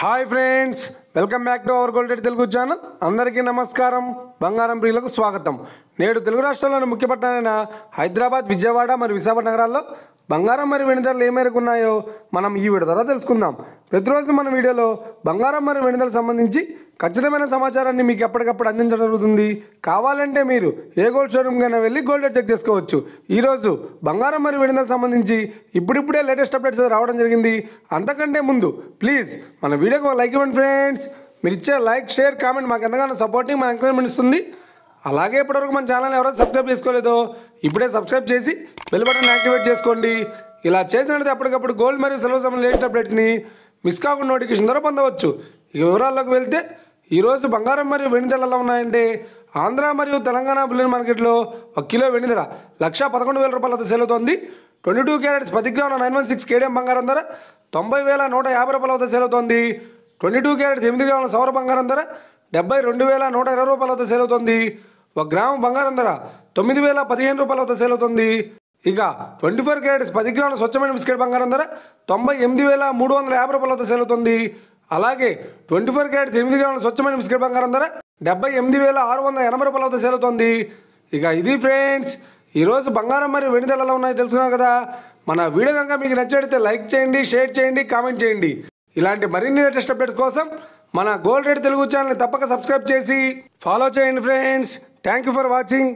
Hi friends, welcome back to our gold rate Telugu channel. అందరికీ నమస్కారం. బంగారం ప్రియులకు స్వాగతం. నేడు తెలుగు రాష్ట్రాల్లోని ముఖ్య పట్టణాలైన హైదరాబాద్, విజయవాడ మరియు విశాఖపట్నం నగరాల్లో బంగారం మరియు వెండి ధరలు ఏ మేరకు ఉన్నాయో మనం ఈ వీడియో ద్వారా తెలుసుకుందాం. ప్రతిరోజు మన వీడియోలో బంగారం మరియు వెండి ధరలకు సంబంధించి ఖచ్చితమైన సమాచారాన్ని మీకు ఎప్పటికప్పుడు అందించడం జరుగుతుంది. కావాలంటే మీరు ఏ గోల్డ్ షోరూమ్కైనా వెళ్ళి గోల్డ్ రేట్ చెక్ చేసుకోవచ్చు. ఈరోజు బంగారం మరియు వెండి ధరలకు సంబంధించి ఇప్పుడిప్పుడే లేటెస్ట్ అప్డేట్స్ రావడం జరిగింది. అంతకంటే ముందు ప్లీజ్ మన వీడియోకి ఒక లైక్ ఇవ్వండి ఫ్రెండ్స్. మీరు ఇచ్చే లైక్, షేర్, కామెంట్ మాకు ఎంతగానో సపోర్టింగ్, మన ఎంకరేజ్మెంట్ ఇస్తుంది. అలాగే ఇప్పటివరకు మన ఛానల్ ఎవరైతే సబ్స్క్రైబ్ చేసుకోలేదో ఇప్పుడే సబ్స్క్రైబ్ చేసి బెల్ బటన్ యాక్టివేట్ చేసుకోండి. ఇలా చేసినట్లయితే అప్పటికప్పుడు గోల్డ్ మరియు సిల్వర్ సంబంధించిన లేటెస్ట్ అప్డేట్స్ని మిస్ కాకుండా నోటిఫికేషన్ ద్వారా పొందవచ్చు. ఇక వివరాల్లోకి వెళ్తే ఈరోజు బంగారం మరియు వెండి ధరలు ఎలా ఉన్నాయంటే, ఆంధ్ర మరియు తెలంగాణ బులియన్ మార్కెట్లో 1 కిలో వెండి ధర 1,11,000 రూపాయల వద్ద సేల్ అవుతోంది. 22 క్యారెట్స్ 10 గ్రాముల 916 కేడిఎం బంగారం ధర 90,150 రూపాయల వద్ద సేల్ అవుతోంది. 22 క్యారెట్స్ 8 గ్రాముల సౌర బంగారం ధర 72,120 రూపాయల వద్ద సేల్ అవుతోంది. 1 గ్రాము బంగారం ధర 9,015 రూపాయల వద్ద సేల్ అవుతుంది. ఇక 24 క్యారెట్స్ 10 గ్రాముల స్వచ్ఛమైన బిస్కెట్ బంగారం ధర 98,350 రూపాయల వద్ద సేల్ అవుతుంది. అలాగే 24 క్యారెట్స్ 8 గ్రాముల స్వచ్ఛమైన బిస్కెట్ బంగారం ధర 78,680 రూపాయల వద్ద సేల్ అవుతుంది. ఇక ఇది ఫ్రెండ్స్, ఈరోజు బంగారం మరియు వెండి ధరలు ఎలా ఉన్నాయో తెలుసుకున్నారు కదా. మన వీడియో కనుక మీకు నచ్చితే లైక్ చేయండి, షేర్ చేయండి, కామెంట్ చేయండి. ఇలాంటి మరిన్ని లేటెస్ట్ అప్డేట్స్ కోసం మన గోల్డ్ రేట్ తెలుగు ఛానల్ని తప్పక సబ్స్క్రైబ్ చేసి ఫాలో చేయండి friends. Thank you for watching.